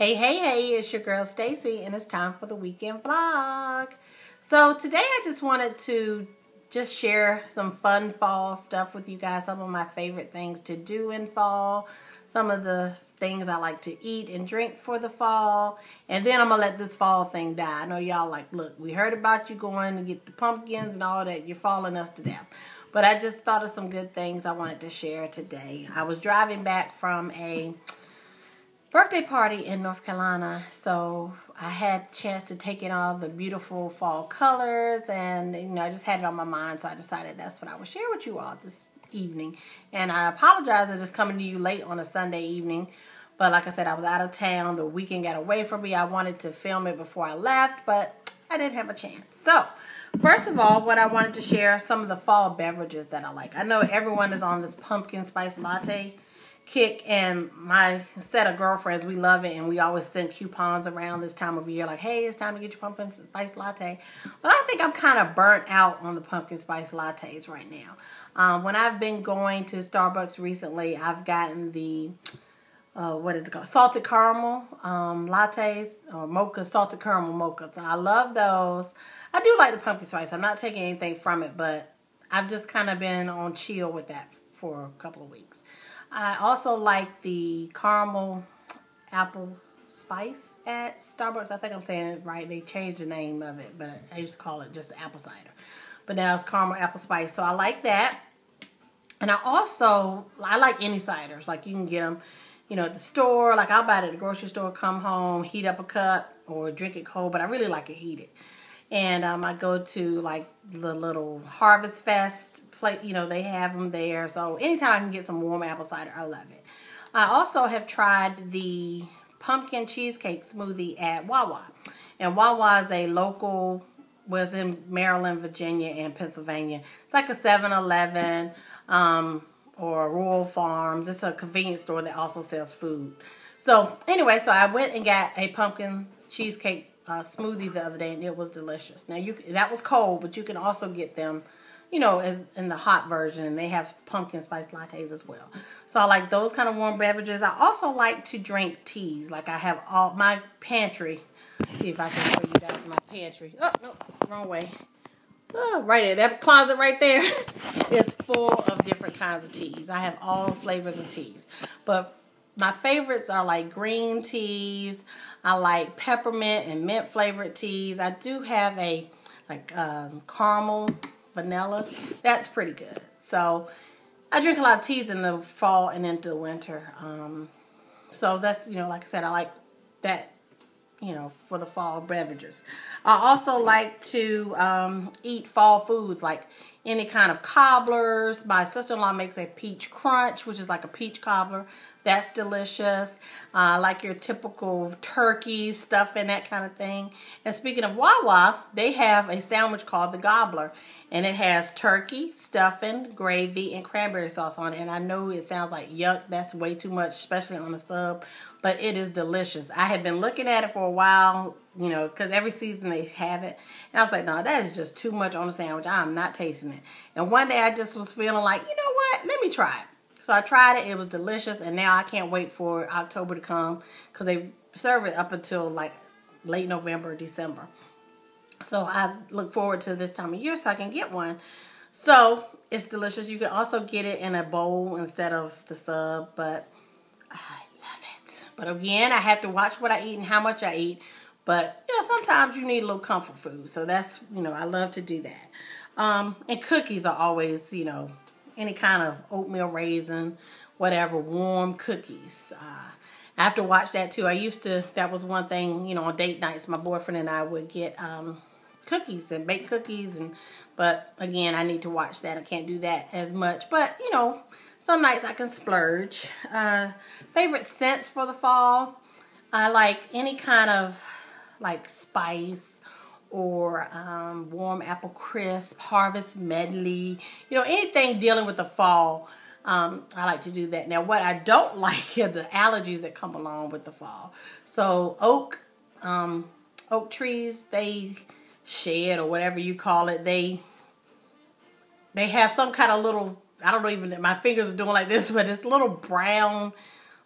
Hey, it's your girl Stacey, and it's time for the weekend vlog. So today I just wanted to share some fun fall stuff with you guys, some of my favorite things to do in fall, some of the things I like to eat and drink for the fall, and then I'm going to let this fall thing die. I know y'all like, look, we heard about you going to get the pumpkins and all that. You're falling us to death. But I just thought of some good things I wanted to share today. I was driving back from a birthday party in North Carolina, so I had a chance to take in all the beautiful fall colors, and I just had it on my mind, so I decided that's what I would share with you all this evening. And I apologize that it's coming to you late on a Sunday evening, but like I said, I was out of town. The weekend got away from me. I wanted to film it before I left, but I didn't have a chance. So first of all, what I wanted to share, some of the fall beverages that I like. I know everyone is on this pumpkin spice latte kick, and my set of girlfriends, we love it, and we always send coupons around this time of year like, hey, it's time to get your pumpkin spice latte. But I think I'm kind of burnt out on the pumpkin spice lattes right now. When I've been going to Starbucks recently, I've gotten the what is it called, salted caramel lattes, or mocha, salted caramel mocha. So I love those. I do like the pumpkin spice. I'm not taking anything from it, but I've just kind of been on chill with that for a couple of weeks. I also like the caramel apple spice at Starbucks. I think I'm saying it right. They changed the name of it, but I used to call it just apple cider. But now it's caramel apple spice, so I like that. And I like any ciders. Like you can get them, at the store. Like I'll buy it at the grocery store, come home, heat up a cup, or drink it cold. But I really like it heated. And I go to like the little Harvest Fest plate, they have them there. So anytime I can get some warm apple cider, I love it. I also have tried the pumpkin cheesecake smoothie at Wawa. And Wawa is a local, was in Maryland, Virginia, and Pennsylvania. It's like a 7-Eleven or Rural Farms. It's a convenience store that also sells food. So anyway, so I went and got a pumpkin cheesecake smoothie the other day, and it was delicious. Now that was cold, but you can also get them, as in the hot version, and they have pumpkin spice lattes as well. So I like those kind of warm beverages. I also like to drink teas. Like I have all my pantry. See if I can show you guys my pantry. Oh no, wrong way. Oh, right there, that closet right there is full of different kinds of teas. I have all flavors of teas, but my favorites are like green teas. I like peppermint and mint flavored teas. I do have a caramel vanilla. That's pretty good. So I drink a lot of teas in the fall and into the winter. So that's, like I said, I like that, for the fall beverages. I also like to eat fall foods, like any kind of cobblers. My sister-in-law makes a peach crunch, which is like a peach cobbler. That's delicious. Like your typical turkey, stuffing, that kind of thing. And speaking of Wawa, they have a sandwich called the Gobbler. And it has turkey, stuffing, gravy, and cranberry sauce on it. And I know it sounds like yuck. That's way too much, especially on a sub. But it is delicious. I had been looking at it for a while, because every season they have it. And I was like, no, that is just too much on a sandwich. I am not tasting it. And one day I just was feeling like, you know what? Let me try it. So I tried it. It was delicious. And now I can't wait for October to come, because they serve it up until like late November or December. So I look forward to this time of year so I can get one. So it's delicious. You can also get it in a bowl instead of the sub, but I love it. But again, I have to watch what I eat and how much I eat. But, sometimes you need a little comfort food. So that's, I love to do that. And cookies are always, any kind of oatmeal raisin, whatever, warm cookies. I have to watch that too. That was one thing, on date nights, my boyfriend and I would get cookies and baked cookies. But again, I need to watch that. I can't do that as much. But, some nights I can splurge. Favorite scents for the fall. I like any kind of like spice or warm apple crisp, harvest medley, anything dealing with the fall. I like to do that. Now, what I don't like are the allergies that come along with the fall. So oak trees, they shed, or whatever you call it, they have some kind of little, I don't know, even my fingers are doing like this, but it's little brown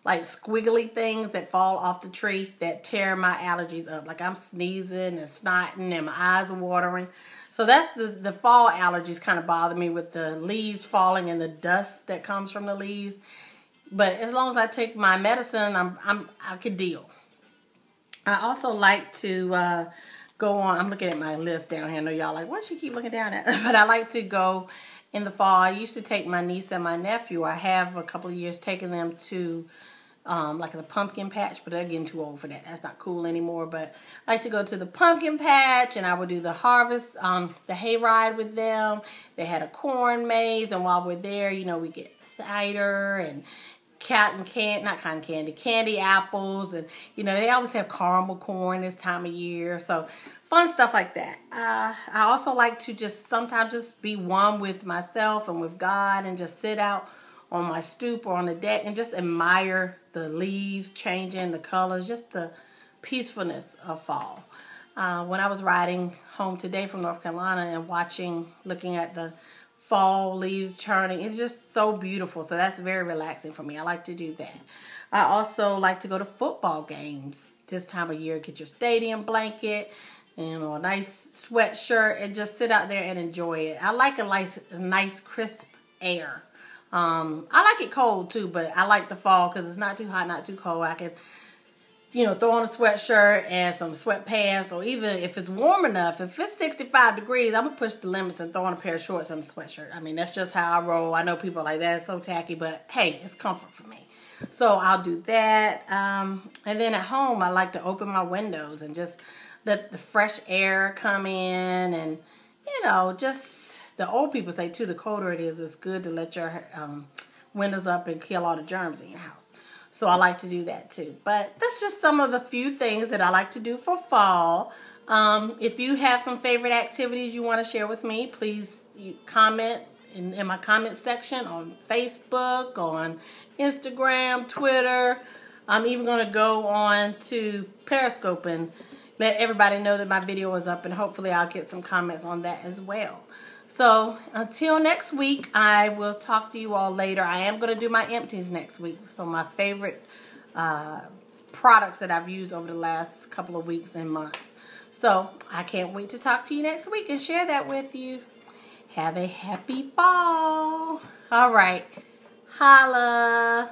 like squiggly things that fall off the tree that tear my allergies up. Like I'm sneezing and snotting and my eyes are watering. So that's the fall allergies kind of bother me, with the leaves falling and the dust that comes from the leaves. But as long as I take my medicine, I can deal. I also like to go on. I'm looking at my list down here. I know y'all like, what does she keep looking down at? But I like to go in the fall. I used to take my niece and my nephew. I have a couple of years taken them to like the pumpkin patch, but they're getting too old for that. That's not cool anymore. But I like to go to the pumpkin patch, and I would do the harvest, the hayride with them. They had a corn maze, and while we're there, you know, we get cider and candy apples, and you know, they always have caramel corn this time of year. So fun stuff like that. I also like to just sometimes just be one with myself and with God, and just sit out on my stoop or on the deck and just admire the leaves changing, the colors, just the peacefulness of fall. When I was riding home today from North Carolina and looking at the fall leaves turning, it's just so beautiful. So that's very relaxing for me. I like to do that. I also like to go to football games this time of year. Get your stadium blanket, you know, a nice sweatshirt, and just sit out there and enjoy it. I like a nice crisp air. I like it cold too, but I like the fall because it's not too hot, not too cold. I can, you know, throw on a sweatshirt and some sweatpants, or even if it's warm enough, if it's 65 degrees, I'm going to push the limits and throw on a pair of shorts and a sweatshirt. I mean, that's just how I roll. I know people are like, that's so tacky, but hey, it's comfort for me. So I'll do that. And then at home, I like to open my windows and just let the fresh air come in, and, you know, just, the old people say too, the colder it is, it's good to let your windows up and kill all the germs in your house. So I like to do that too. But that's just some of the few things that I like to do for fall. If you have some favorite activities you want to share with me, please comment in my comment section on Facebook, on Instagram, Twitter. I'm even going to go on to Periscope and let everybody know that my video is up, and hopefully I'll get some comments on that as well. So until next week, I will talk to you all later. I am going to do my empties next week. So my favorite products that I've used over the last couple of weeks and months. So I can't wait to talk to you next week and share that with you. Have a happy fall. All right. Holla.